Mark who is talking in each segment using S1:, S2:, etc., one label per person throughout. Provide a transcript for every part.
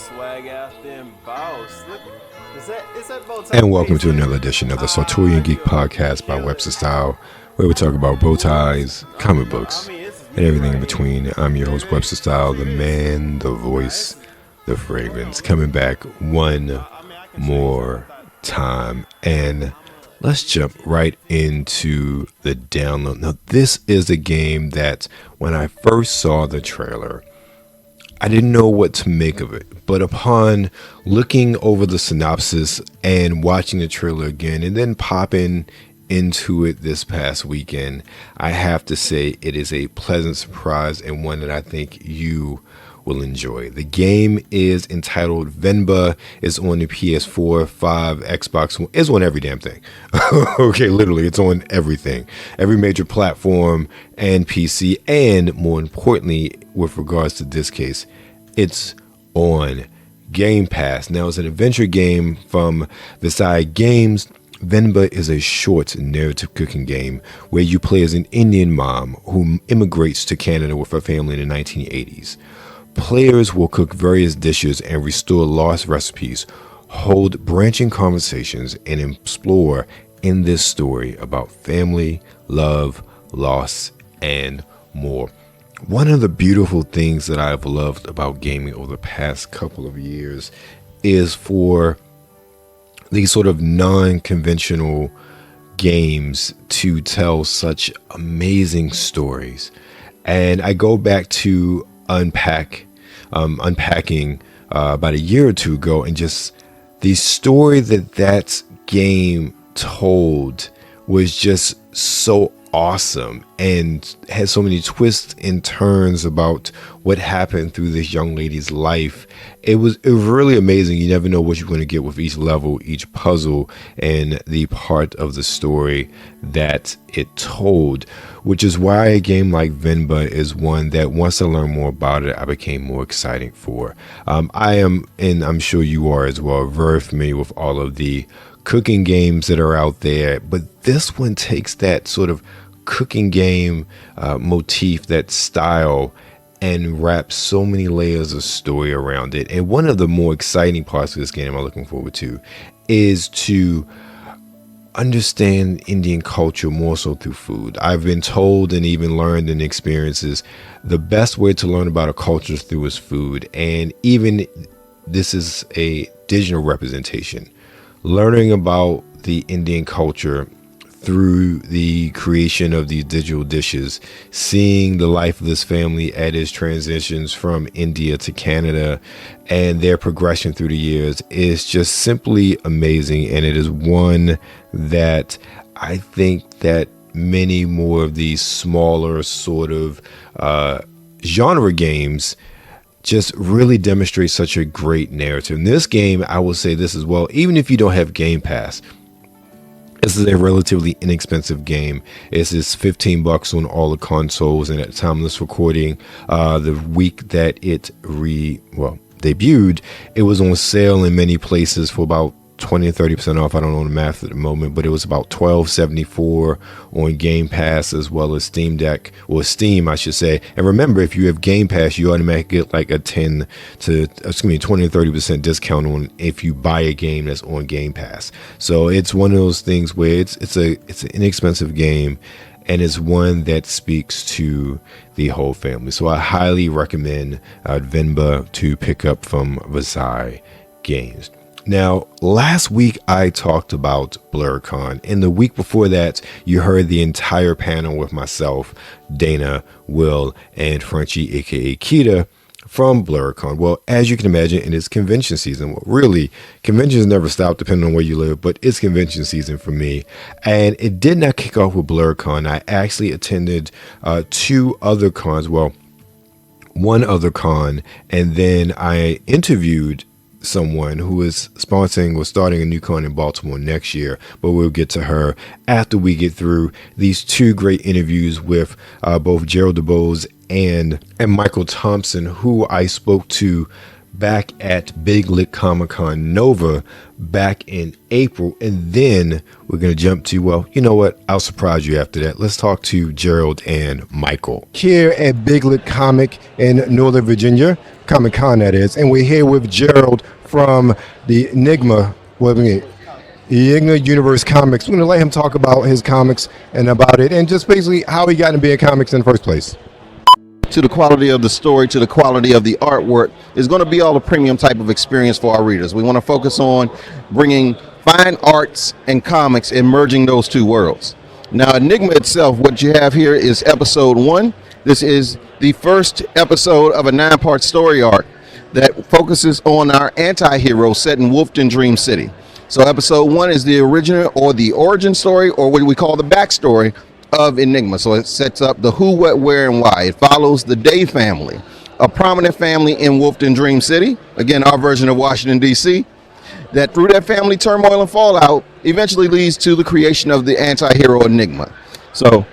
S1: swag out there and boss. Look, is that bow tie?
S2: And welcome to another edition of the Sartorian Geek Podcast by Webster Style, where we talk about bow ties, comic books, and everything in between. I'm your host, Webster Style, the man, the voice, the fragrance, coming back one more time. And let's jump right into the download. Now, this is a game that when I first saw the trailer, I didn't know what to make of it, but upon looking over the synopsis and watching the trailer again and then popping into it this past weekend, I have to say it is a pleasant surprise and one that I think you will enjoy. The game is entitled Femme. It's on the PS4, 5, Xbox One. It's on every damn thing. Okay, literally, it's on everything. Every major platform and PC, and more importantly, with regards to this case, it's on Game Pass. Now, it's an adventure game from Versailles Games. Femme is a short narrative cooking game where you play as an Indian mom who immigrates to Canada with her family in the 1980s. Players will cook various dishes and restore lost recipes, hold branching conversations, and explore in this story about family, love, loss, and more. One of the beautiful things that I've loved about gaming over the past couple of years is for these sort of non-conventional games to tell such amazing stories. And I go back to unpacking about a year or two ago, and just the story that game told was just so awesome and had so many twists and turns about what happened through this young lady's life. It was really amazing. You never know what you're going to get with each level, each puzzle, and the part of the story that it told, which is why a game like Femme is one that once I learned more about it, I became more excited for. I am, and I'm sure you are as well, very familiar with all of the cooking games that are out there, but this one takes that sort of cooking game motif, that style, and wraps so many layers of story around it. And one of the more exciting parts of this game I'm looking forward to is to understand Indian culture more so through food. I've been told and even learned in experiences the best way to learn about a culture is through its food. And even this is a digital representation. Learning about the Indian culture through the creation of these digital dishes, seeing the life of this family at its transitions from India to Canada and their progression through the years is just simply amazing. And it is one that I think that many more of these smaller sort of genre games just really demonstrate such a great narrative. In this game, I will say this as well, even if you don't have Game Pass, this is a relatively inexpensive game. It's just $15 on all the consoles, and at the time of this recording, the week that it debuted, it was on sale in many places for about 20 and 30% off. I don't know the math at the moment, but it was about $12.74 on Game Pass, as well as Steam Deck, or Steam, I should say. And remember, if you have Game Pass, you automatically get like a 20 and 30% discount on if you buy a game that's on Game Pass. So it's one of those things where it's an inexpensive game, and it's one that speaks to the whole family. So I highly recommend Femme to pick up from Versailles Games. Now, last week I talked about BlurCon, and the week before that, you heard the entire panel with myself, Dana, Will, and Frenchie, aka Kita, from BlurCon. Well, as you can imagine, it is convention season. Well, really, conventions never stop depending on where you live, but it's convention season for me. And it did not kick off with BlurCon. I actually attended two other cons, well, one other con, and then I interviewed someone who is starting a new con in Baltimore next year, but we'll get to her after we get through these two great interviews with both Gerald DeBose and Michael Thompson, who I spoke to back at Big Lit Comic Con Nova back in April. And then we're going to jump to, well, you know what? I'll surprise you after that. Let's talk to Gerald and Michael. Here at Big Lit Comic in Northern Virginia, Comic Con that is. And we're here with Gerald from the Enigma, the Enigma Universe Comics. We're going to let him talk about his comics and about it and just basically how he got into being comics in the first place.
S3: To the quality of the story, to the quality of the artwork, is going to be all a premium type of experience for our readers. We want to focus on bringing fine arts and comics and merging those two worlds. Now, Enigma itself, what you have here is episode 1. This is the first episode of a 9-part story arc that focuses on our anti-hero set in Wolfton Dream City. So episode 1 is the original or the origin story, or what we call the backstory of Enigma. So it sets up the who, what, where, and why. It follows the Day family, a prominent family in Wolfton Dream City, again our version of Washington D.C., that through that family turmoil and fallout eventually leads to the creation of the anti-hero Enigma. So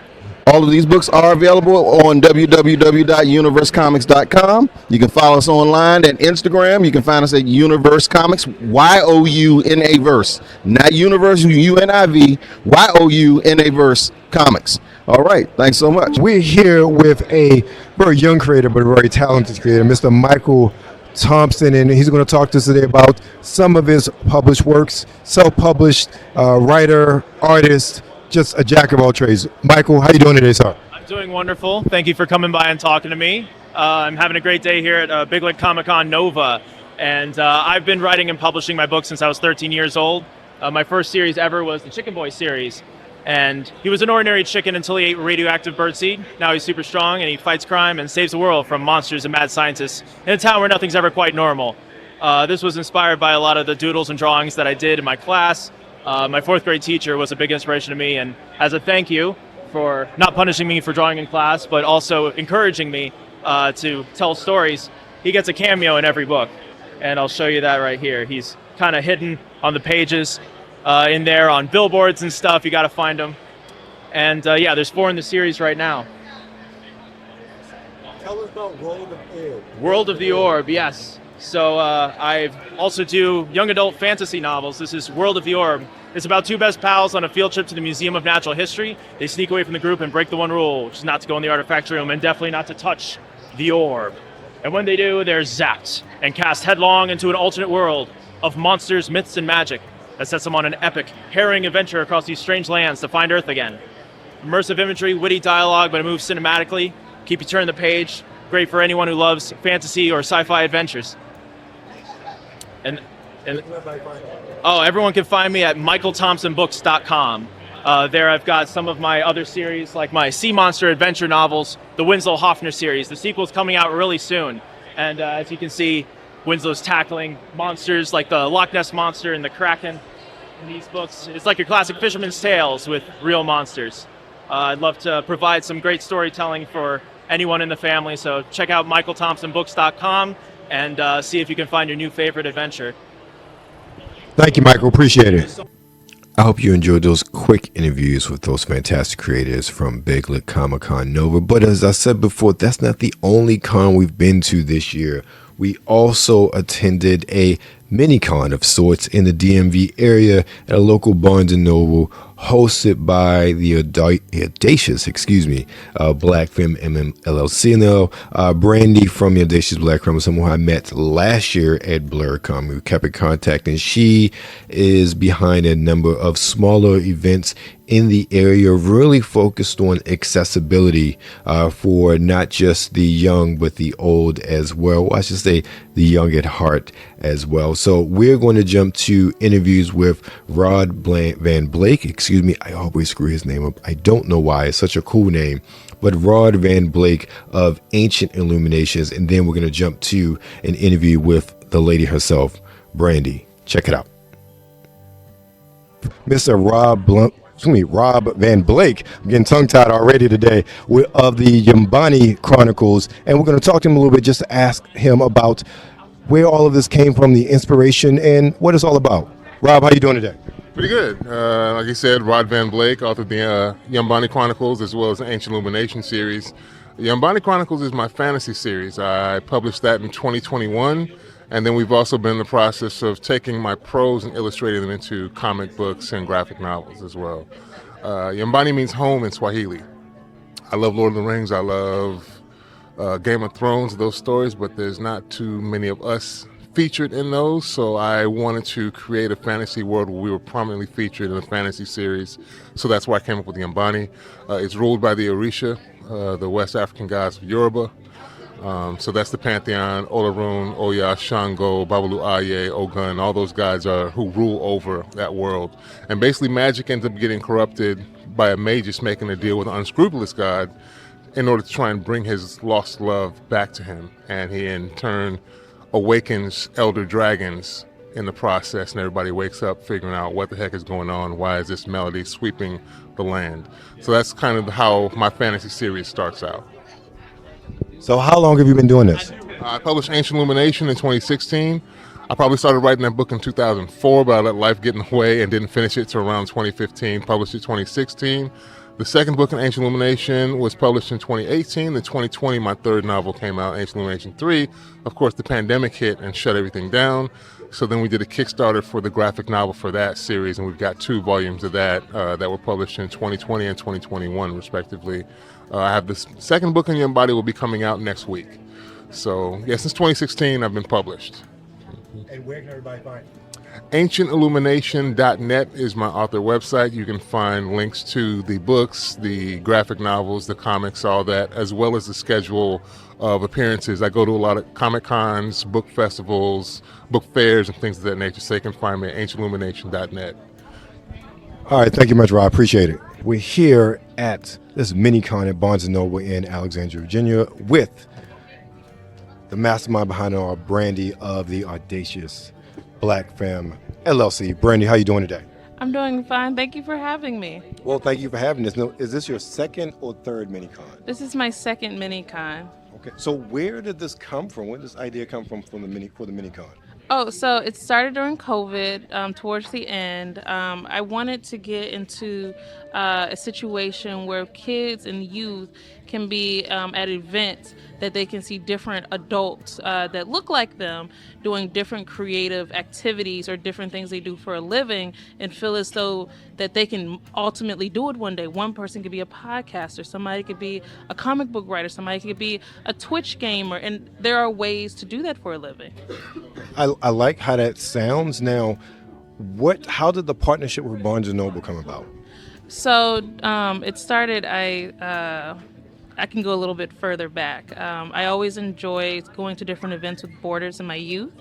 S3: all of these books are available on www.universecomics.com. You can follow us online at Instagram. You can find us at Universe Comics, YOUNA verse, not Universe, UNIV, YOUNA verse Comics. All right, thanks so much.
S2: We're here with a very young creator, but a very talented creator, Mr. Michael Thompson, and he's going to talk to us today about some of his published works, self-published, writer, artist, just a jack of all trades. Michael, how you doing today, sir?
S4: I'm doing wonderful. Thank you for coming by and talking to me. I'm having a great day here at Big Lit Comic Con Nova, and I've been writing and publishing my books since I was 13 years old. My first series ever was the Chicken Boy series, and he was an ordinary chicken until he ate radioactive birdseed. Now he's super strong, and he fights crime and saves the world from monsters and mad scientists in a town where nothing's ever quite normal. This was inspired by a lot of the doodles and drawings that I did in my class. My 4th grade teacher was a big inspiration to me, and as a thank you for not punishing me for drawing in class, but also encouraging me to tell stories, he gets a cameo in every book. And I'll show you that right here. He's kind of hidden on the pages in there on billboards and stuff. You got to find him. And yeah, there's 4 in the series right now.
S2: Tell us about World of the Orb.
S4: World of the Orb, yes. So I also do young adult fantasy novels. This is World of the Orb. It's about 2 best pals on a field trip to the Museum of Natural History. They sneak away from the group and break the one rule, which is not to go in the artifact room and definitely not to touch the orb. And when they do, they're zapped and cast headlong into an alternate world of monsters, myths, and magic that sets them on an epic, harrowing adventure across these strange lands to find Earth again. Immersive imagery, witty dialogue, but it moves cinematically. Keep you turning the page. Great for anyone who loves fantasy or sci-fi adventures. And everyone can find me at michaelthompsonbooks.com. There I've got some of my other series, like my Sea Monster adventure novels, the Winslow Hoffner series. The sequel's coming out really soon. And as you can see, Winslow's tackling monsters like the Loch Ness Monster and the Kraken in these books. It's like your classic Fisherman's Tales with real monsters. I'd love to provide some great storytelling for anyone in the family, so check out michaelthompsonbooks.com and see if you can find your new favorite adventure.
S2: Thank you, Michael. Appreciate it. I hope you enjoyed those quick interviews with those fantastic creators from Big Lit Comic Con Nova. But as I said before, that's not the only con we've been to this year. We also attended a mini con of sorts in the DMV area at a local Barnes & Noble hosted by the Audacious, Black Femme LLC. Now, Brandy from the Audacious Black Femme, someone I met last year at BlurCon. We kept in contact, and she is behind a number of smaller events in the area, really focused on accessibility for not just the young, but the old as well. Well, I should say the young at heart as well. So we're going to jump to interviews with Rod Van Blake. I always screw his name up. I don't know why. It's such a cool name. But Rod Van Blake of Ancient Illuminations. And then we're going to jump to an interview with the lady herself, Brandy. Check it out. Mr. Rob Van Blake. I'm getting tongue-tied already today, of the Yambani Chronicles. And we're going to talk to him a little bit, just to ask him about where all of this came from, the inspiration, and what it's all about. Rob, how you doing today?
S5: Pretty good. Like you said, Rod Van Blake, author of the Yambani Chronicles, as well as the Ancient Illumination series. The Yambani Chronicles is my fantasy series. I published that in 2021, And then we've also been in the process of taking my prose and illustrating them into comic books and graphic novels as well. Nyumbani means home in Swahili. I love Lord of the Rings. I love Game of Thrones, those stories, but there's not too many of us featured in those. So I wanted to create a fantasy world where we were prominently featured in a fantasy series. So that's why I came up with the Nyumbani. It's ruled by the Orisha, the West African gods of Yoruba. So that's the pantheon: Olorun, Oya, Shango, Babalu Aye, Ogun. All those guys are who rule over that world. And basically magic ends up getting corrupted by a magus making a deal with an unscrupulous god in order to try and bring his lost love back to him. And he in turn awakens elder dragons in the process, and everybody wakes up figuring out what the heck is going on. Why is this melody sweeping the land? So that's kind of how my fantasy series starts out.
S2: So how long have you been doing this?
S5: I published Ancient Illumination in 2016. I probably started writing that book in 2004, but I let life get in the way and didn't finish it till around 2015. Published it 2016. The second book in Ancient Illumination was published in 2018. In 2020, my third novel came out, Ancient Illumination 3. Of course, the pandemic hit and shut everything down. So then we did a Kickstarter for the graphic novel for that series, and we've got 2 volumes of that that were published in 2020 and 2021, respectively. I have this second book in Nyumbani will be coming out next week. So, yeah, since 2016, I've been published.
S2: And where can everybody find it?
S5: AncientIllumination.net is my author website. You can find links to the books, the graphic novels, the comics, all that, as well as the schedule of appearances. I go to a lot of Comic Cons, book festivals, book fairs, and things of that nature. So they can find me at AncientIllumination.net.
S2: All right, thank you much, Rob. I appreciate it. We're here at this mini con at Barnes & Noble in Alexandria, Virginia, with the mastermind behind our Brandy of the Audacious Black Femme LLC. Brandy, how you doing today?
S6: I'm doing fine. Thank you for having me.
S2: Well, thank you for having this. Now, is this your second or third mini con?
S6: This is my second mini con.
S2: Okay. So where did this come from? Where did this idea come from for the mini con?
S6: Oh, so it started during COVID, towards the end. I wanted to get into a situation where kids and youth can be at events that they can see different adults that look like them doing different creative activities or different things they do for a living, and feel as though that they can ultimately do it one day. One person could be a podcaster, somebody could be a comic book writer, somebody could be a Twitch gamer, and there are ways to do that for a living.
S2: I like how that sounds. Now, how did the partnership with Barnes & Noble come about?
S6: So it started, I can go a little bit further back. I always enjoyed going to different events with Borders in my youth,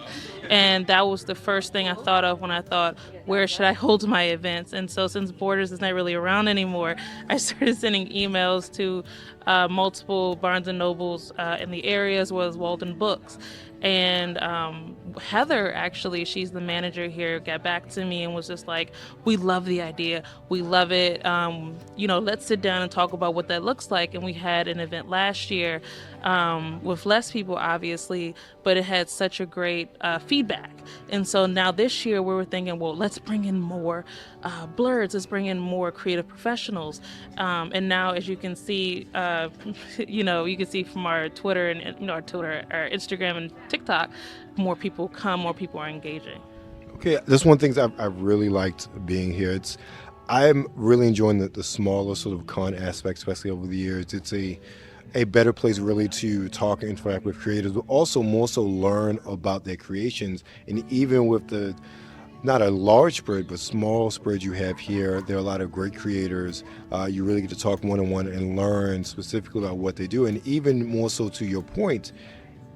S6: and that was the first thing I thought of when I thought, where should I hold my events? And so since Borders is not really around anymore, I started sending emails to multiple Barnes & Nobles in the area, as well as Walden Books. And Heather, actually, she's the manager here, got back to me and was just like, we love the idea. We love it. Let's sit down and talk about what that looks like. And we had an event last year with less people, obviously, but it had such a great feedback. And so now this year we were thinking, well, let's bring in more blurs, let's bring in more creative professionals. And now, as you can see, you can see from our Twitter and our Instagram and TikTok, more people come, more people are engaging.
S2: Okay, that's one thing that I've really liked being here. I'm really enjoying the smaller sort of con aspect, especially over the years. It's a better place really to talk and interact with creators, but also more so learn about their creations. And even with not a large spread, but small spread you have here, there are a lot of great creators. You really get to talk one-on-one and learn specifically about what they do. And even more so, to your point,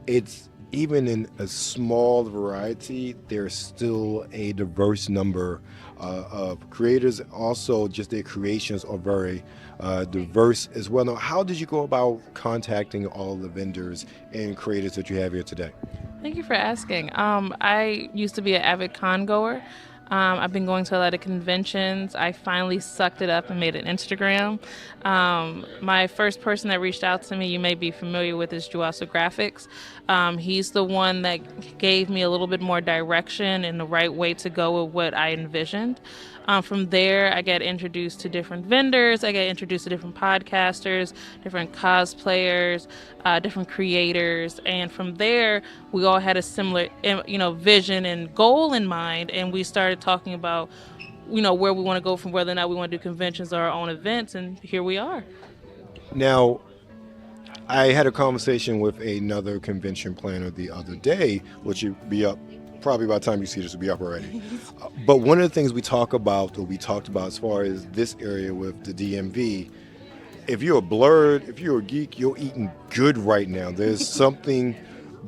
S2: it's even in a small variety, there's still a diverse number of creators. Also, just their creations are very diverse as well. Now, how did you go about contacting all the vendors and creators that you have here today?
S6: Thank you for asking. I used to be an avid con goer. I've been going to a lot of conventions. I finally sucked it up and made an Instagram. My first person that reached out to me, you may be familiar with, is Juaso Graphics. He's the one that gave me a little bit more direction and the right way to go with what I envisioned. From there, I get introduced to different vendors. I get introduced to different podcasters, different cosplayers, different creators, and from there, we all had a similar, vision and goal in mind, and we started talking about, where we want to go from whether or not we want to do conventions or our own events, and here we are.
S2: Now, I had a conversation with another convention planner the other day, which will be up probably by the time you see this will be up already. But one of the things we talked about as far as this area with the DMV, if you're a blurred, if you're a geek, you're eating good right now. There's something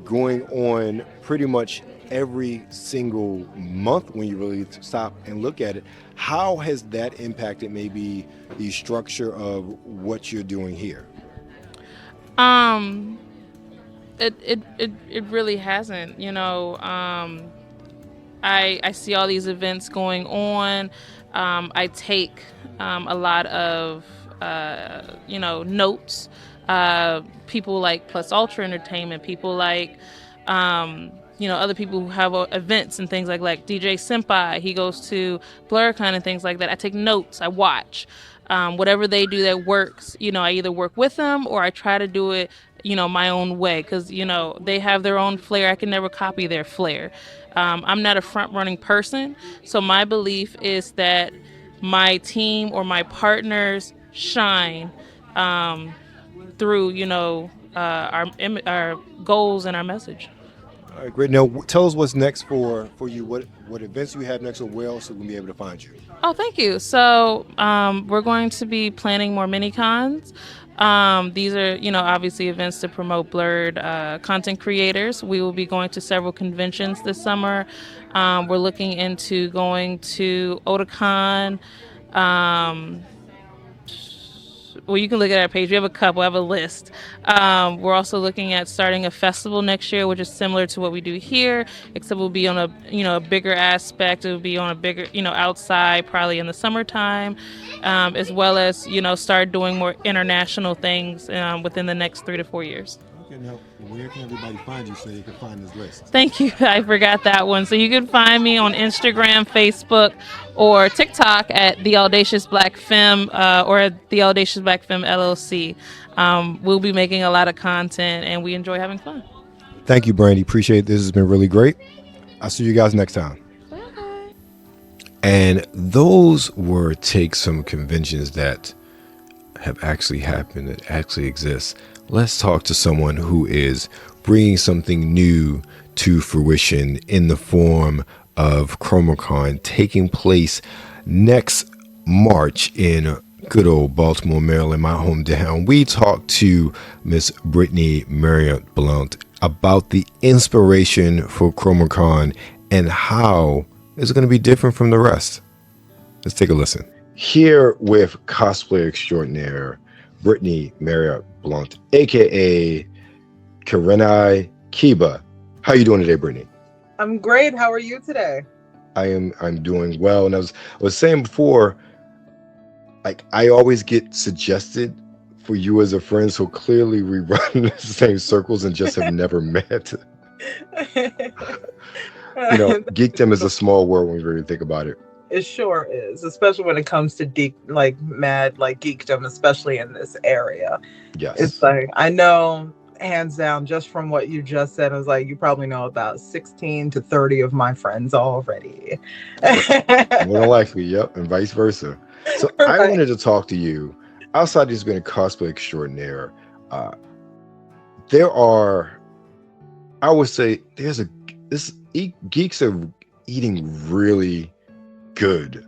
S2: going on pretty much every single month when you really stop and look at it. How has that impacted maybe the structure of what you're doing here?
S6: It really hasn't. I see all these events going on. I take a lot of notes. People like Plus Ultra Entertainment. People like other people who have events and things like DJ Senpai. He goes to BlurCon and things like that. I take notes. I watch. Whatever they do that works, I either work with them or I try to do it, my own way, because, they have their own flair. I can never copy their flair. I'm not a front-running person, so my belief is that my team or my partners shine through, our goals and our message.
S2: All right, great. Now, tell us what's next for you. What events you have next, or where else we can be able to find you?
S6: Oh, thank you. So we're going to be planning more mini cons. These are, obviously events to promote blurred content creators. We will be going to several conventions this summer. We're looking into going to Otakon. Well, you can look at our page. We have a couple. I have a list. We're also looking at starting a festival next year, which is similar to what we do here, except we'll be on a bigger aspect. It will be on a bigger, outside, probably in the summertime, as well as, start doing more international things within the next 3 to 4 years.
S2: Okay, now, where can everybody find you so they can find this list?
S6: Thank you. I forgot that one. So you can find me on Instagram, Facebook, or TikTok at the Audacious Black Femme or at the Audacious Black Femme LLC. We'll be making a lot of content, and we enjoy having fun.
S2: Thank you, Brandy. Appreciate it. This has been really great. I'll see you guys next time.
S6: Bye.
S2: And those were takes from conventions that have actually happened, that actually exist. Let's talk to someone who is bringing something new to fruition in the form of ChromaCon, taking place next March in good old Baltimore, Maryland, my hometown. We talked to Miss Brittany Marriott Blount about the inspiration for ChromaCon and how it's going to be different from the rest. Let's take a listen. Here with cosplay extraordinaire Brittany Marriott Blount, aka Karenai Kiba. How you doing today, Brittany?
S7: I'm great. How are you today?
S2: I'm doing well. And I was saying before, like, I always get suggested for you as a friend, so clearly we run in the same circles and just have never met. Geekdom is a small world when we really think about it.
S7: It sure is, especially when it comes to mad geekdom, especially in this area.
S2: Yes.
S7: It's like, I know, hands down, just from what you just said, I was like, you probably know about 16 to 30 of my friends already.
S2: More than likely, yep, and vice versa. So
S7: Right.
S2: I wanted to talk to you, outside of just being a cosplay extraordinaire, there are, I would say, geeks are eating really good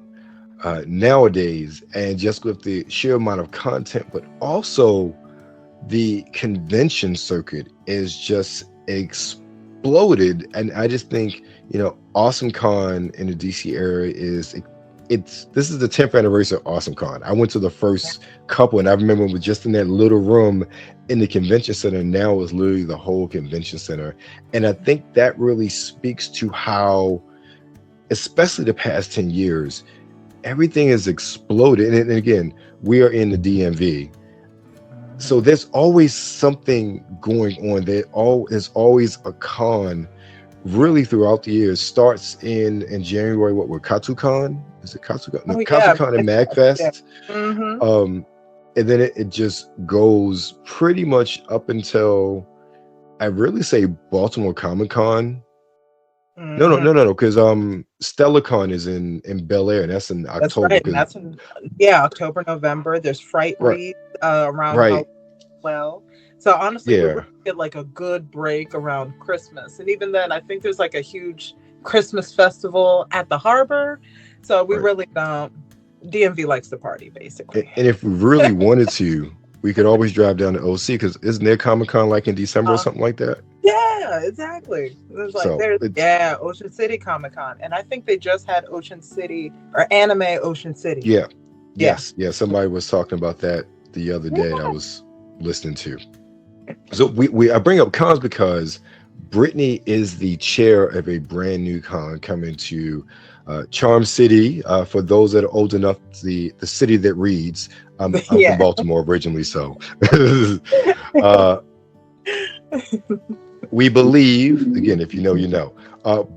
S2: nowadays, and just with the sheer amount of content, but also the convention circuit is just exploded. And I just think, AwesomeCon in the DC area this is the 10th anniversary of AwesomeCon. I went to the first couple, and I remember we were just in that little room in the convention center. Now it's literally the whole convention center. And I think that really speaks to how, especially the past 10 years, everything has exploded. And again, we are in the DMV. So there's always something going on. There's always a con really throughout the year. It starts in January. What with KatsuCon? Is it KatsuCon? No,
S7: Oh yeah,
S2: KatsuCon and
S7: yeah.
S2: MagFest.
S7: Mm-hmm.
S2: And then it just goes pretty much up until I really say Baltimore Comic Con.
S7: Mm-hmm.
S2: No, because StellaCon is in Bel Air, and that's in
S7: That's
S2: October.
S7: right, and
S2: 'Cause-
S7: that's in, yeah, October, November. There's Fright
S2: right,
S7: Read around
S2: right,
S7: Halloween as well. So honestly, we
S2: yeah,
S7: really get like a good break around Christmas, and even then, I think there's like a huge Christmas festival at the harbor. So we
S2: right.
S7: really don't. DMV likes to party, basically.
S2: And if we really wanted to, we could always drive down to OC because isn't there Comic Con like in December or something like that?
S7: Yeah, exactly. There's like
S2: So
S7: there's
S2: it's
S7: yeah, Ocean City Comic Con, and I think they just had Ocean City or Anime Ocean City.
S2: yeah,
S7: Yeah.
S2: yes. Somebody was talking about that the other day that I was listening to. So I bring up cons because Brittany is the chair of a brand new con coming to Charm City. For those that are old enough, the city that reads. I'm
S7: Yeah.
S2: from Baltimore originally, so we believe, again, if you know, you know.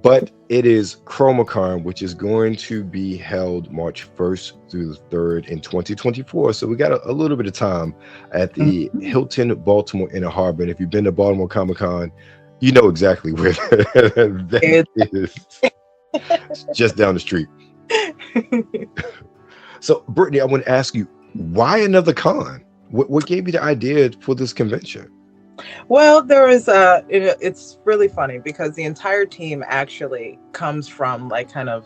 S2: But it is ChromaCon, which is going to be held March 1st through the 3rd in 2024. So we got a little bit of time at the Hilton Baltimore Inner Harbor. And if you've been to Baltimore Comic Con, you know exactly where that is. It's just down the street. So, Brittany, I want to ask you, why another con? What gave you the idea for this convention?
S7: Well, there is it's really funny because the entire team actually comes from like kind of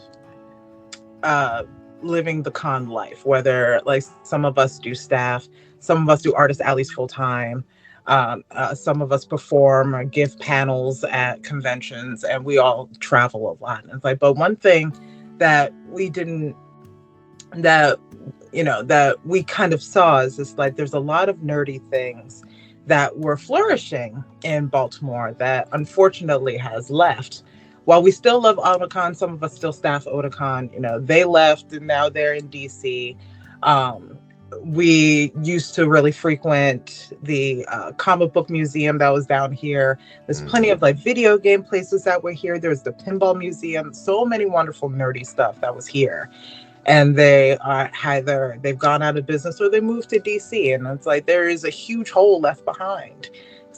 S7: living the con life, whether like some of us do staff, some of us do artist alleys full time, some of us perform or give panels at conventions, and we all travel a lot. And it's like, but one thing that we didn't that that we kind of saw is just like there's a lot of nerdy things that were flourishing in Baltimore that unfortunately has left. While we still love Otakon, some of us still staff Otakon, they left and now they're in DC. We used to really frequent the comic book museum that was down here. There's plenty of like video game places that were here. There's the pinball museum, so many wonderful nerdy stuff that was here. And they are either they've gone out of business or they moved to DC. And it's like there is a huge hole left behind.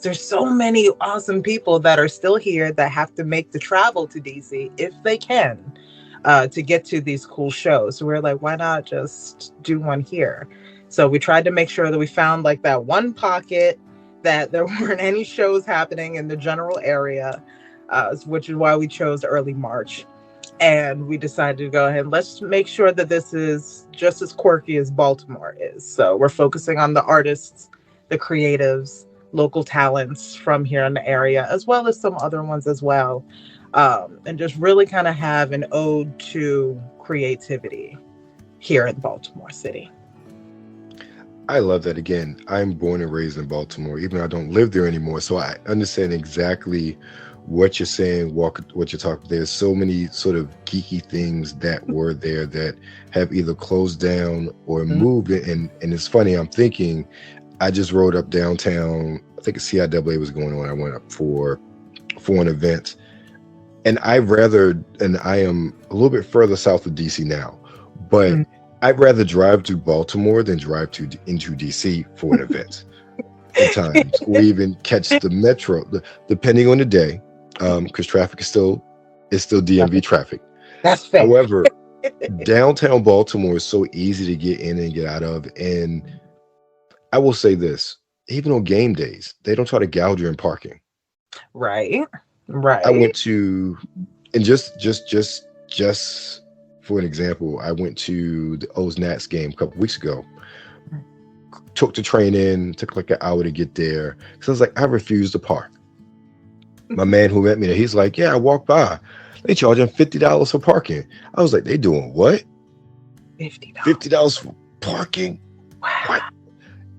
S7: There's so many awesome people that are still here that have to make the travel to DC if they can to get to these cool shows. So we're like, why not just do one here? So we tried to make sure that we found like that one pocket that there weren't any shows happening in the general area, which is why we chose early March. And we decided to go ahead and let's make sure that this is just as quirky as Baltimore is. So we're focusing on the artists, the creatives, local talents from here in the area, as well as some other ones as well. And just really kind of have an ode to creativity here in Baltimore City.
S2: I love that. Again, I'm born and raised in Baltimore, even though I don't live there anymore. So I understand exactly what you're saying, what you're talking. There's so many sort of geeky things that were there that have either closed down or moved. And it's funny, I'm thinking, I just rode up downtown. I think a CIAA was going on. I went up for an event. And I am a little bit further south of DC now, but I'd rather drive to Baltimore than drive into DC for an event at times, or even catch the metro, depending on the day. Because traffic is still DMV traffic.
S7: That's fair.
S2: However, downtown Baltimore is so easy to get in and get out of. And I will say this, even on game days, they don't try to gouge you in parking.
S7: Right.
S2: I went to, and just for an example, I went to the O's Nats game a couple weeks ago. Took the train in, took like an hour to get there. So I was like, I refuse to park. My man who met me there, he's like, yeah, I walked by. They charging $50 for parking. I was like, they doing what? $50 for parking?
S7: Wow.
S2: What?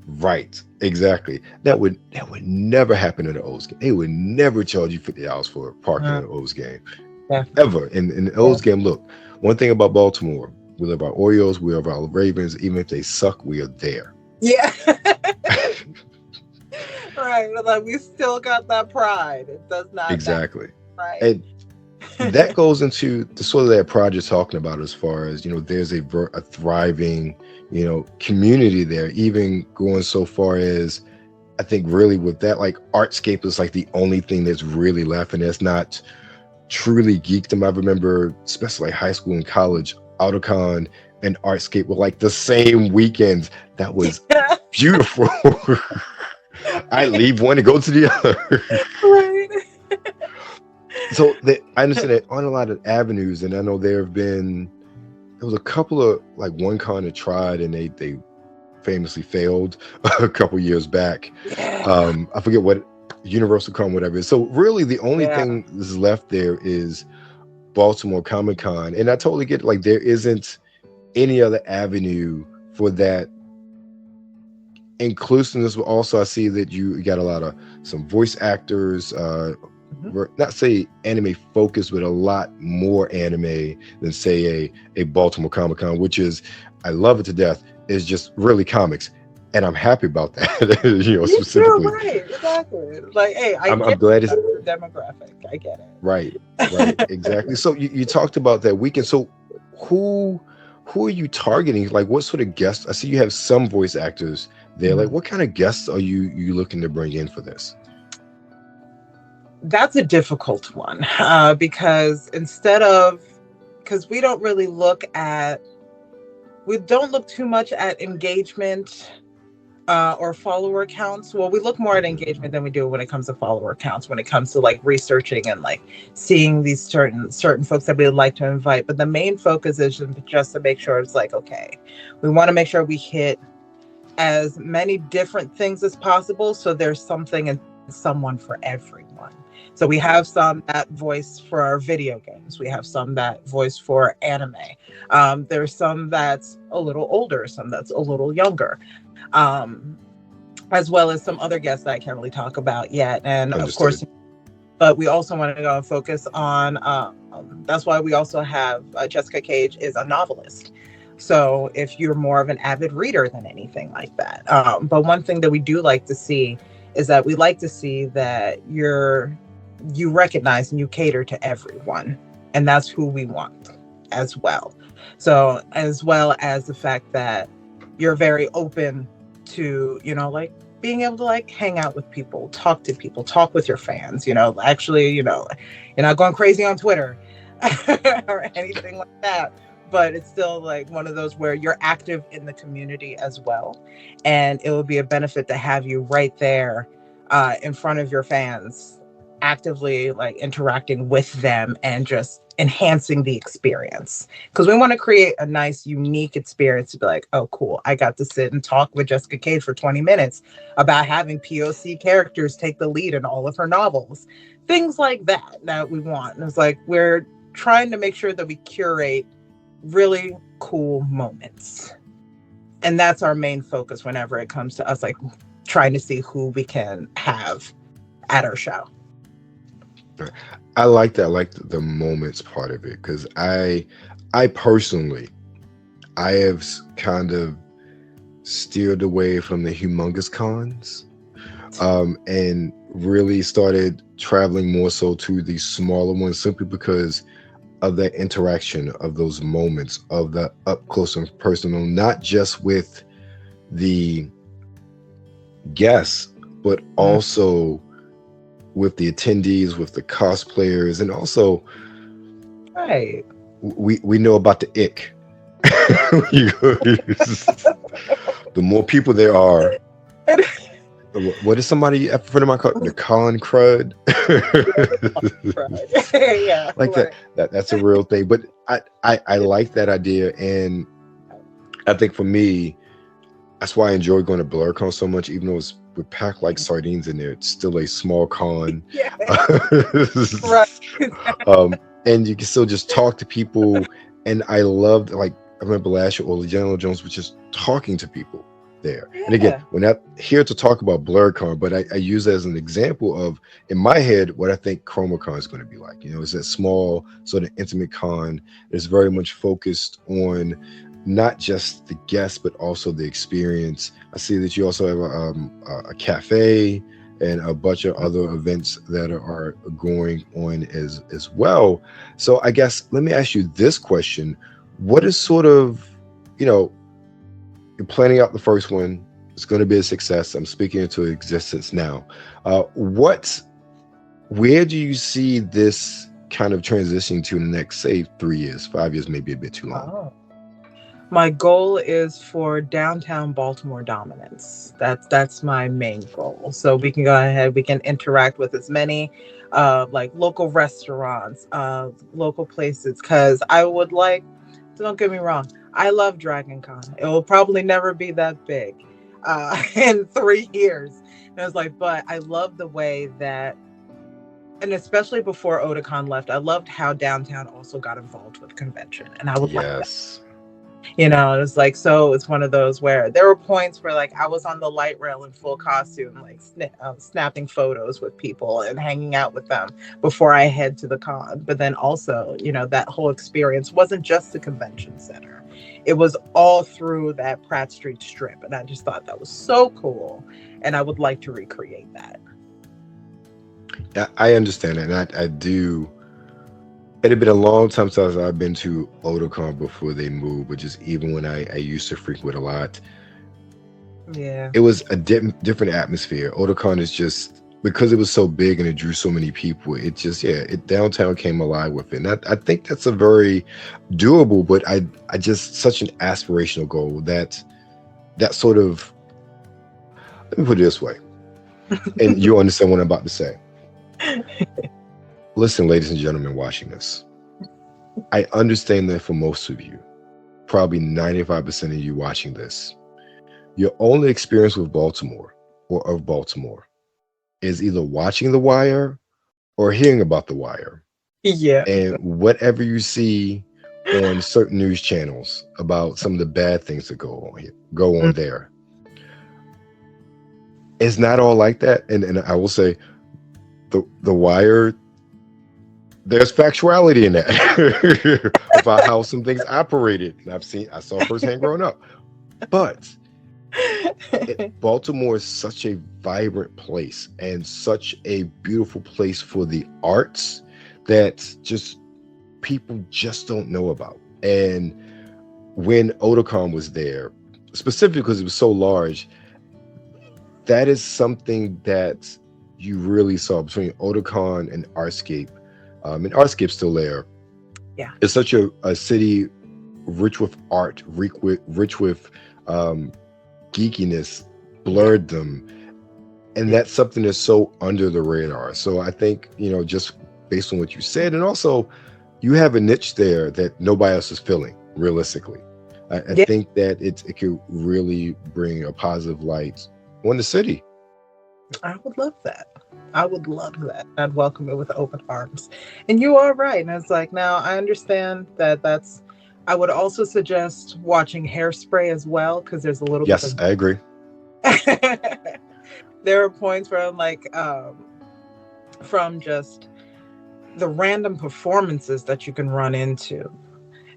S2: Right, exactly. That would never happen in the O's game. They would never charge you $50 for parking in the O's game.
S7: Yeah.
S2: Ever. In the O's game, look, one thing about Baltimore, we love our Orioles, we love our Ravens. Even if they suck, we are there.
S7: Yeah. Right. Like we still got that pride. It does not
S2: exactly.
S7: Right.
S2: And that goes into the sort of that project talking about, as far as, there's a thriving, community there, even going so far as, I think really with that, like Artscape is like the only thing that's really left, and that's not truly geekdom. I remember, especially like high school and college, AutoCon and Artscape were like the same weekends. That was beautiful. I leave one to go to the other.
S7: Right.
S2: So I understand that on a lot of avenues, and I know there was a couple of, like, one con that tried and they famously failed a couple years back.
S7: Yeah.
S2: I forget what, Universal Con, whatever. So really the only thing that's left there is Baltimore Comic Con, and I totally get it. Like, there isn't any other avenue for that inclusiveness, but also I see that you got a lot of some voice actors, not say anime focused, but a lot more anime than say a Baltimore Comic Con, which is, I love it to death, is just really comics, and I'm happy about that. Specifically.
S7: Right, exactly. Like, hey, I'm
S2: glad it's
S7: the demographic. I get it.
S2: Right, exactly. So you talked about that weekend. So who are you targeting? Like, what sort of guests? I see you have some voice actors there. Like, what kind of guests are you looking to bring in for this?
S7: That's a difficult one, because we don't really we don't look too much at engagement or follower counts. Well, we look more at engagement than we do when it comes to follower counts, when it comes to like researching and like seeing these certain folks that we would like to invite. But the main focus is just to make sure it's like, okay, we want to make sure we hit as many different things as possible, so there's something and someone for everyone. So we have some that voice for our video games. We have some that voice for anime. There's some that's a little older, some that's a little younger, as well as some other guests that I can't really talk about yet. And of course, but we also want to go and focus on, that's why we also have Jessica Cage is a novelist. So if you're more of an avid reader than anything like that. But one thing that we do like to see is that we like to see that you recognize and you cater to everyone. And that's who we want as well. So as well as the fact that you're very open to, like being able to like hang out with people, talk to people, talk with your fans, actually, you're not going crazy on Twitter or anything like that. But it's still like one of those where you're active in the community as well. And it would be a benefit to have you right there in front of your fans, actively like interacting with them and just enhancing the experience. Because we want to create a nice, unique experience to be like, oh, cool, I got to sit and talk with Jessica Cage for 20 minutes about having POC characters take the lead in all of her novels. Things like that we want. And it's like, we're trying to make sure that we curate really cool moments. And that's our main focus whenever it comes to us like trying to see who we can have at our show.
S2: I like that. I like the moments part of it, because I personally, I have kind of steered away from the humongous cons, and really started traveling more so to the smaller ones, simply because of that interaction, of those moments, of the up close and personal, not just with the guests, but also with the attendees, with the cosplayers, and also we know about the ick. The more people there are, what is somebody, a friend of mine called the con crud?
S7: Yeah,
S2: like that's a real thing. But I like that idea, and I think for me, that's why I enjoy going to BlurCon so much, even though we pack like sardines in there. It's still a small con.
S7: Yeah.
S2: And you can still just talk to people. And I loved, like, I remember last year, General Jones was just talking to people there. Yeah. And again, we're not here to talk about BlurCon, but I use that as an example of, in my head, what I think ChromaCon is going to be like. It's that small, sort of intimate con that's very much focused on not just the guests, but also the experience. I see that you also have a cafe and a bunch of other events that are going on as well. So I guess let me ask you this question. What is sort of, you know, you're planning out the first one, it's going to be a success. I'm speaking into existence now. Where do you see this kind of transitioning to in the next, say, 3 years, 5 years, maybe a bit too long?
S7: Oh. My goal is for downtown Baltimore dominance. That's my main goal. So we can go ahead, we can interact with as many like local restaurants, local places, because I would like, don't get me wrong, I love Dragon Con. It will probably never be that big in 3 years. And I was like, but I love the way that, and especially before Otakon left, I loved how downtown also got involved with convention. And I would like that.
S2: Yes.
S7: You know, it was like, so it's one of those where there were points where like I was on the light rail in full costume, like snapping photos with people and hanging out with them before I head to the con. But then also, you know, that whole experience wasn't just the convention center. It was all through that Pratt Street strip. And I just thought that was so cool. And I would like to recreate that.
S2: Yeah, I understand it. And I do. It had been a long time since I've been to Otakon before they moved, but just even when I used to frequent a lot,
S7: yeah,
S2: it was a different atmosphere. Otakon is just, because it was so big and it drew so many people, it just, downtown came alive with it. And I think that's a very doable, but I just such an aspirational goal that sort of, let me put it this way, and you understand what I'm about to say. Listen, ladies and gentlemen watching this, I understand that for most of you, probably 95% of you watching this, your only experience with Baltimore or of Baltimore is either watching The Wire or hearing about The Wire.
S7: Yeah.
S2: And whatever you see on certain news channels about some of the bad things that go on there. It's not all like that. And I will say the Wire, there's factuality in that about how some things operated. And I saw firsthand growing up. But Baltimore is such a vibrant place and such a beautiful place for the arts that just people just don't know about. And when Otakon was there, specifically because it was so large, that is something that you really saw between Otakon and Artscape. And Artscape's still there.
S7: Yeah,
S2: it's such a city rich with art, rich with geekiness, blurred and that's something that's so under the radar. So I think, you know, just based on what you said, and also you have a niche there that nobody else is filling, realistically. I think that it could really bring a positive light on the city.
S7: I would love that. I would love that. I'd welcome it with open arms. And you are right. And it's like, now I understand that's, I would also suggest watching Hairspray as well, because there's a little
S2: bit of, I agree.
S7: There are points where I'm like, from just the random performances that you can run into,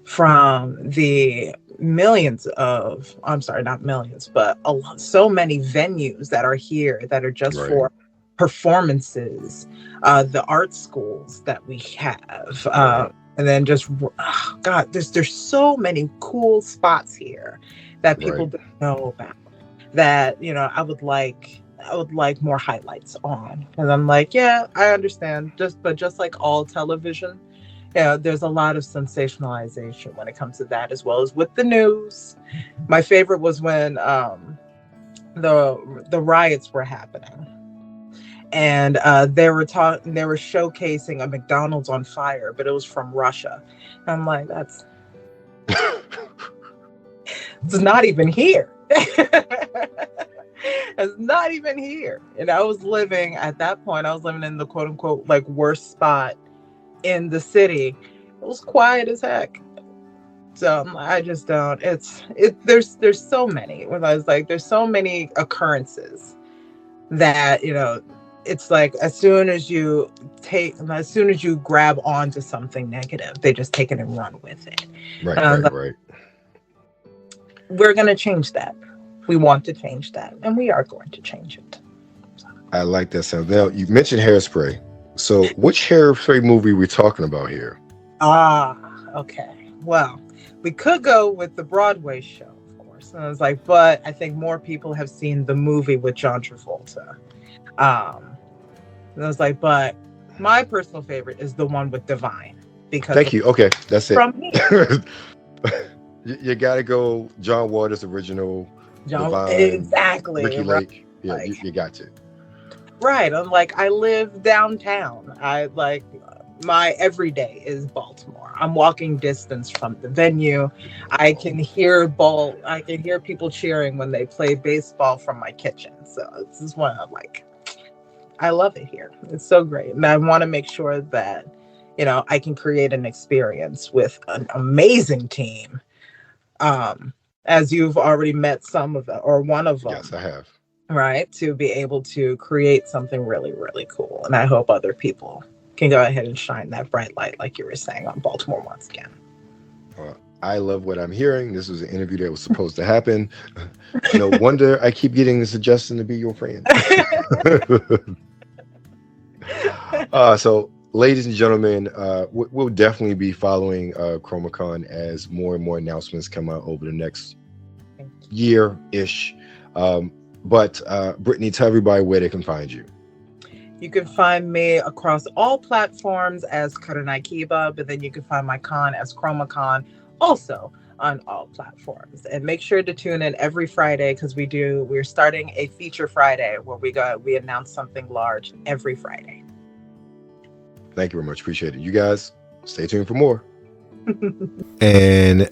S7: from the millions of, I'm sorry, not millions, but so many venues that are here that are just for performances, the art schools that we have, and then just, God, there's so many cool spots here that people don't know about, that, you know, I would like more highlights on. And I'm like, yeah, I understand, but just like all television, yeah, there's a lot of sensationalization when it comes to that, as well as with the news. My favorite was when the riots were happening, and they were showcasing a McDonald's on fire, but it was from Russia. And I'm like, it's not even here. It's not even here. And I was living in the quote unquote like worst spot in the city. It was quiet as heck. So I just don't, there's so many, when I was like, there's so many occurrences that, you know, it's like as soon as you grab onto something negative, they just take it and run with it. Right. We're going to change that. We want to change that, and we are going to change it.
S2: I like that sound. Now, you mentioned Hairspray. So, which Hairspray movie we talking about here?
S7: Okay. Well, we could go with the Broadway show, of course. And I was like, but I think more people have seen the movie with John Travolta. And I was like, but my personal favorite is the one with Divine because
S2: Thank you. Okay, that's it.
S7: from here.
S2: You got to go John Waters original. Divine,
S7: Exactly.
S2: Ricky
S7: Right.
S2: Lake. Yeah,
S7: Like,
S2: you got to.
S7: right. I'm like, I live downtown. I like my everyday is Baltimore. I'm walking distance from the venue. I can hear people cheering when they play baseball from my kitchen. So this is one I'm like, I love it here. It's so great. And I want to make sure that, I can create an experience with an amazing team. As you've already met some of them or one of them.
S2: Yes, I have.
S7: Right. To be able to create something really, really cool. And I hope other people can go ahead and shine that bright light, like you were saying, on Baltimore once again.
S2: I love what I'm hearing. This was an interview that was supposed to happen. No wonder I keep getting the suggestion to be your friend. So, ladies and gentlemen, we'll definitely be following ChromaCon as more and more announcements come out over the next year-ish. But Brittany, tell everybody where they can find you.
S7: You can find me across all platforms as Karanai Kiba, but then you can find my con as ChromaCon also on all platforms. And make sure to tune in every Friday because we're starting a feature Friday where we announce something large every Friday.
S2: Thank you very much. Appreciate it. You guys stay tuned for more. And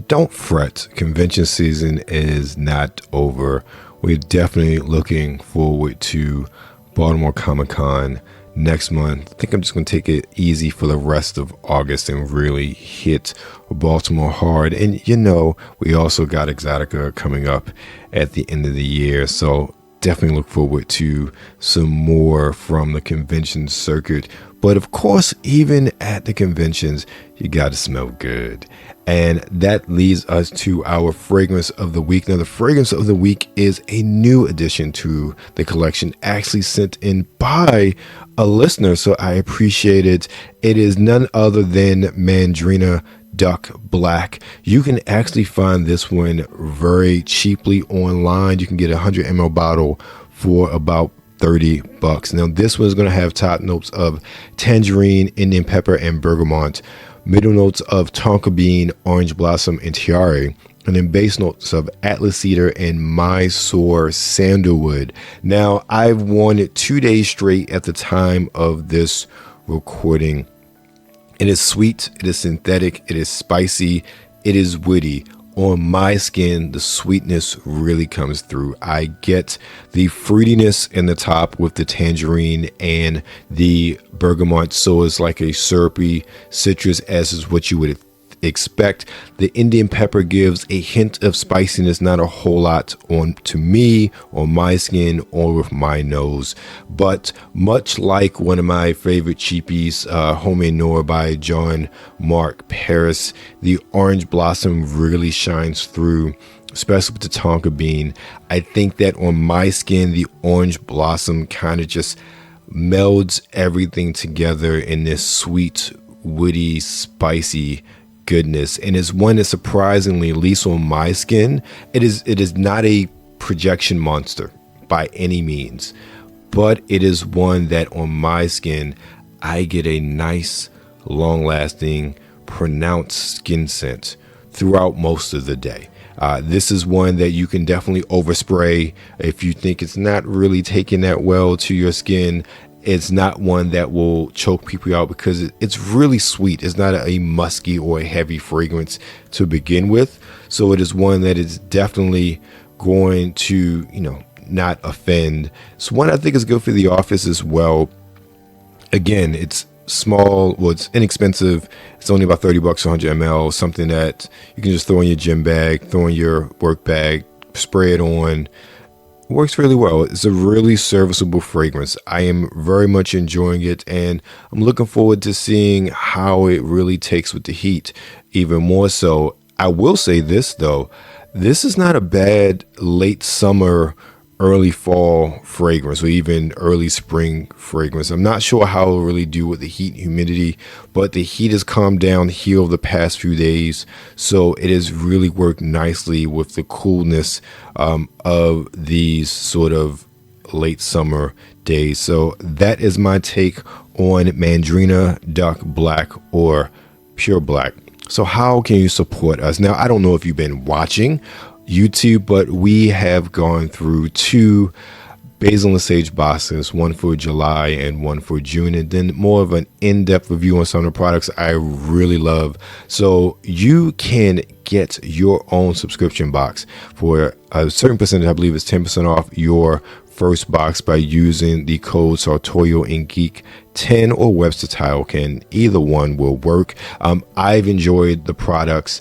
S2: don't fret. Convention season is not over. We're definitely looking forward to Baltimore Comic-Con next month. I think I'm just going to take it easy for the rest of August and really hit Baltimore hard. And we also got Exotica coming up at the end of the year. So definitely look forward to some more from the convention circuit. But of course, even at the conventions, you got to smell good. And that leads us to our fragrance of the week. Now, the fragrance of the week is a new addition to the collection, actually sent in by a listener. So I appreciate it. It is none other than Mandarina Duck Black. You can actually find this one very cheaply online. You can get a 100 ml bottle for about $30. Now, this one is going to have top notes of tangerine, Indian pepper, and bergamot. Middle notes of tonka bean, orange blossom, and tiare, and then base notes of atlas cedar and Mysore sandalwood. Now, I've worn it 2 days straight at the time of this recording. It is sweet, it is synthetic, it is spicy, it is woody. On my skin, the sweetness really comes through. I get the fruitiness in the top with the tangerine and the bergamot, so it's like a syrupy citrus, as is what you would expect. The Indian pepper gives a hint of spiciness, not a whole lot to me, on my skin, or with my nose. But much like one of my favorite cheapies, Homemade Noir by John Mark Paris, the orange blossom really shines through, especially with the tonka bean. I think that on my skin, the orange blossom kind of just melds everything together in this sweet, woody, spicy goodness, and it's one that surprisingly, at least on my skin, it is not a projection monster by any means, but it is one that on my skin I get a nice, long-lasting, pronounced skin scent throughout most of the day. This is one that you can definitely overspray if you think it's not really taking that well to your skin. It's not one that will choke people out because it's really sweet. It's not a musky or a heavy fragrance to begin with. So it is one that is definitely going to, not offend. It's one I think is good for the office as well. Again, it's small, it's inexpensive. It's only about $30, 100 ml, something that you can just throw in your gym bag, throw in your work bag, spray it on. Works really well. It's a really serviceable fragrance. I am very much enjoying it, and I'm looking forward to seeing how it really takes with the heat even more so. I will say this though, this is not a bad late summer, early fall fragrance or even early spring fragrance. I'm not sure how it'll really do with the heat and humidity, but the heat has calmed down here over the past few days, so it has really worked nicely with the coolness of these sort of late summer days. So that is my take on Mandarina Dark Black or Pure Black. So how can you support us? Now, I don't know if you've been watching YouTube, but we have gone through 2 Basil and Sage boxes, one for July and one for June, and then more of an in-depth review on some of the products I really love. So you can get your own subscription box for a certain percentage. I believe it's 10% off your first box by using the code Sartorial and Geek 10 or Webster Tile Can. Either one will work. I've enjoyed the products.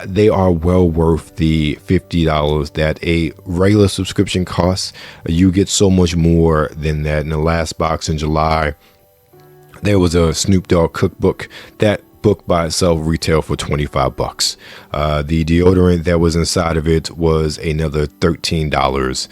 S2: They are well worth the $50 that a regular subscription costs. You get so much more than that. In the last box in July, there was a Snoop Dogg cookbook. That book by itself retailed for $25. The deodorant that was inside of it was another $13.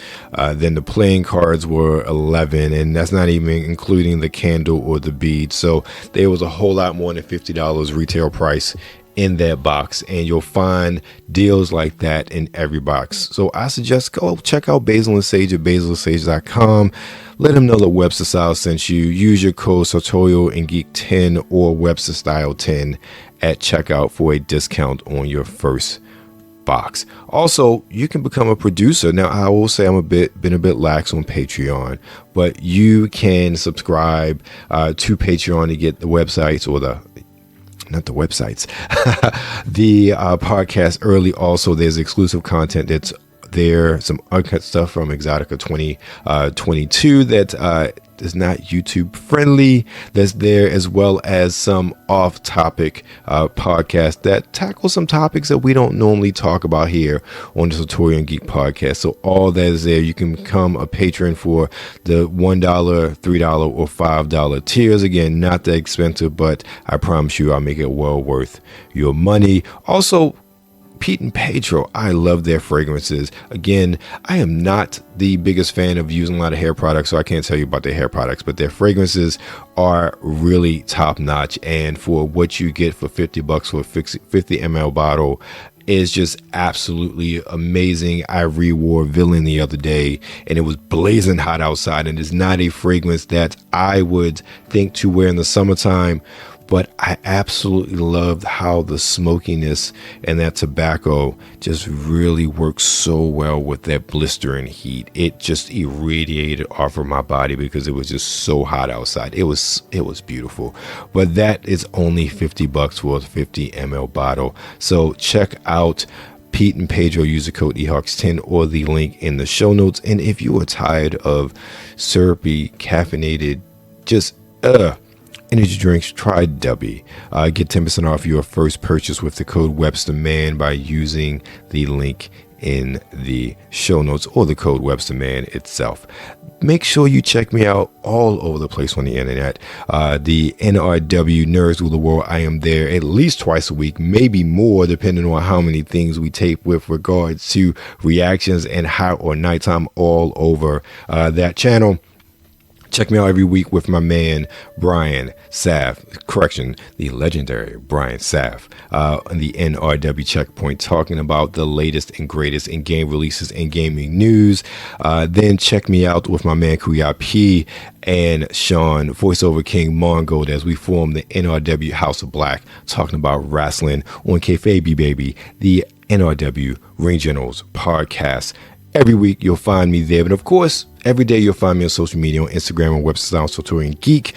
S2: Then the playing cards were $11, and that's not even including the candle or the bead. So there was a whole lot more than $50 retail price in that box, and you'll find deals like that in every box. So I suggest go check out Basil and Sage at basilandsage.com. Let them know that Webster Style sent you. Use your code Sartorial and Geek 10 or Webster Style 10 at checkout for a discount on your first box. Also, you can become a producer. Now, I will say I'm been a bit lax on Patreon, but you can subscribe to Patreon to get the websites or the podcast early. Also, there's exclusive content that's there, some uncut stuff from Exotica 2022 that is not YouTube friendly, that's there, as well as some off-topic podcasts that tackle some topics that we don't normally talk about here on the Sartorial and Geek podcast. So all that is there. You can become a patron for the $1, $3, or $5 tiers. Again, not that expensive, but I promise you I'll make it well worth your money. Also, Pete and Pedro, I love their fragrances. Again, I am not the biggest fan of using a lot of hair products, so I can't tell you about their hair products, but their fragrances are really top notch. And for what you get for $50 for a 50 ml bottle is just absolutely amazing. I re-wore Villain the other day and it was blazing hot outside, and it's not a fragrance that I would think to wear in the summertime. But I absolutely loved how the smokiness and that tobacco just really works so well with that blistering heat. It just irradiated off of my body because it was just so hot outside. It was beautiful. But that is only $50 for a 50 ml bottle. So check out Pete and Pedro, use the code EHawks10 or the link in the show notes. And if you are tired of syrupy, caffeinated, just energy drinks, try Dubby. Get 10% off your first purchase with the code WebsterMan by using the link in the show notes or the code WebsterMan itself. Make sure you check me out all over the place on the internet. The NRW Nerds Rule the World. I am there at least twice a week, maybe more, depending on how many things we tape with regards to reactions and hot or nighttime all over that channel. Check me out every week with my man, Brian Saff, the legendary Brian Saff, on the NRW Checkpoint, talking about the latest and greatest in game releases and gaming news. Then check me out with my man, Kuya P and Sean, Voiceover King Mongold, as we form the NRW House of Black, talking about wrestling on Kayfabe Baby, the NRW Ring Generals podcast. Every week you'll find me there, but of course, every day you'll find me on social media, on Instagram and Webster Style Sartorial and Geek,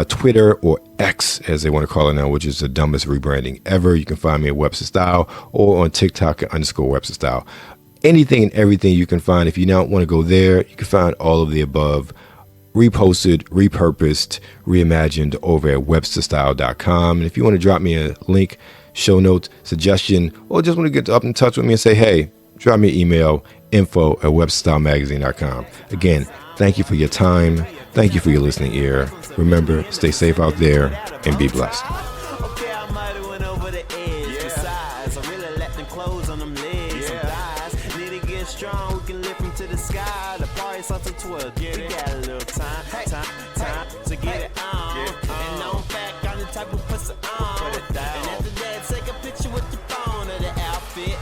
S2: Twitter, or X as they want to call it now, which is the dumbest rebranding ever. You can find me at Webster Style or on TikTok at _Webster Style. Anything and everything you can find. If you don't want to go there, you can find all of the above reposted, repurposed, reimagined over at websterstyle.com. And if you want to drop me a link, show notes, suggestion, or just want to get up in touch with me and say, hey, drop me an email, info@websterstylemagazine.com. Again, thank you for your time. Thank you for your listening ear. Remember, stay safe out there and be blessed.
S1: Okay, I might have went over the edge. Besides, I really let them close on them legs. Some thighs need to get strong. We can lift them to the sky. The lights up to 12. We got a little time to get it on. And known fact, I'm the type of pussy on. And after that, take a picture with your phone of the outfit.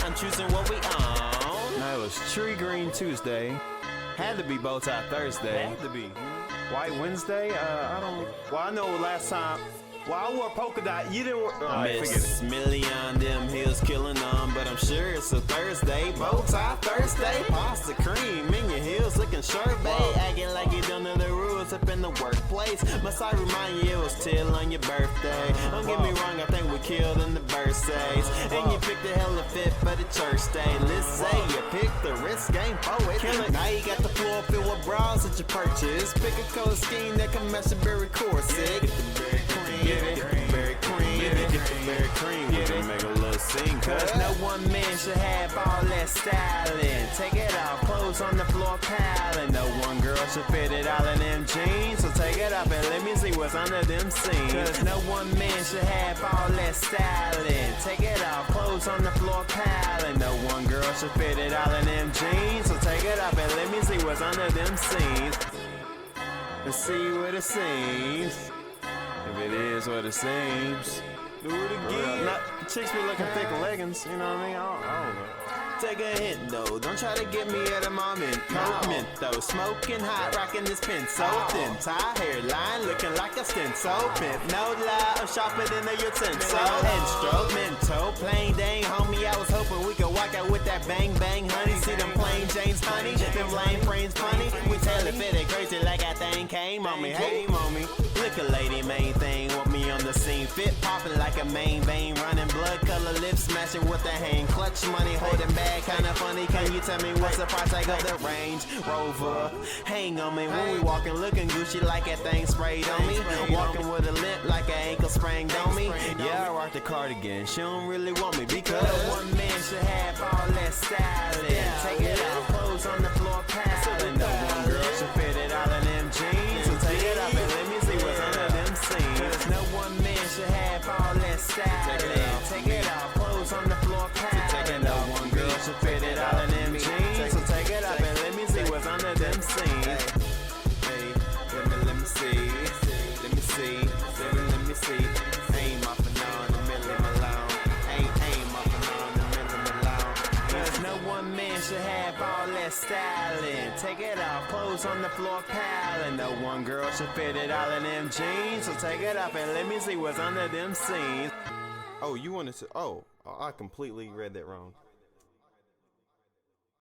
S1: I'm choosing what we own. No, it was Tree Green Tuesday. Had to be Bow Tie Thursday. Had to be. White Wednesday? I don't. Well, I know last time. Well, I wore polka dot. You didn't wear. Miss Million, them heels killing them, but I'm sure it's a Thursday. Bow tie Thursday, pasta cream in your heels, looking sharp, babe. Acting like you don't know the rules up in the workplace. Must I remind you it was till on your birthday? Don't get me wrong, I think we killed in the birthdays. And you picked the hella fit for the church day. Let's say you picked the wrist game for it. Now you got the floor filled with bras that you purchased. Pick a color scheme that can match your berry corset. Get the berry cream, get the berry cream, we can make a little scene. Cause no one man should have all that styling. Take it off, clothes on the floor piling. No one girl should fit it all in them jeans. So take it off and let me see what's under them seams. Cause no one man should have all that styling. Take it off, clothes on the floor piling. No one girl should fit it all in them jeans. So take it off and let me see what's under them seams. And see what it seems. If it is what it seems. Do it again. Chicks be looking thick leggings, you know what I mean? I don't know. Take a hint though, don't try to get me out of my mint though. Smoking hot, rocking this pin so thin. Tie hairline, looking like a stencil. Pimp, no lie, I'm sharper than a utensil. Head stroke, mental, plain dang, homie. I was hoping we could walk out with that bang bang, honey. See them plain Janes, honey. Them lame frames, funny. We tailor fitted crazy like that thing came on me. Hey, mommy. Look a lady, main thing, want me on the scene. Fit popping like a main vein, running blood color lips, smashing with the hand. Clutch money, holding back, kinda funny. Can you tell me what's the price tag of the Range Rover? Hang on me when we walking, looking Gucci like that thing sprayed on me. Walking with a limp like an ankle sprained on me. Yeah, I rock the cardigan, she don't really want me because one man should have all that styling. Take it off, clothes on the floor piling. No one girl should fit it all in them jeans. So take it off and let me see what's under them seams. Cause no one man should have all that styling. Take it off, clothes on the floor piling. No one girl should fit it all in them jeans. So take it off and let me see what's under them seams. Hey, let me see. Let me see. Let me see. Aim off and on the middle of my lawn. Aim off and on the middle of my lawn. Cause no one man should have all that styling. Take it off, clothes on the floor piling. No one girl should fit it all in them jeans. So take it off and let me see what's under them seams. Oh, you wanted to? Oh, I completely read that wrong.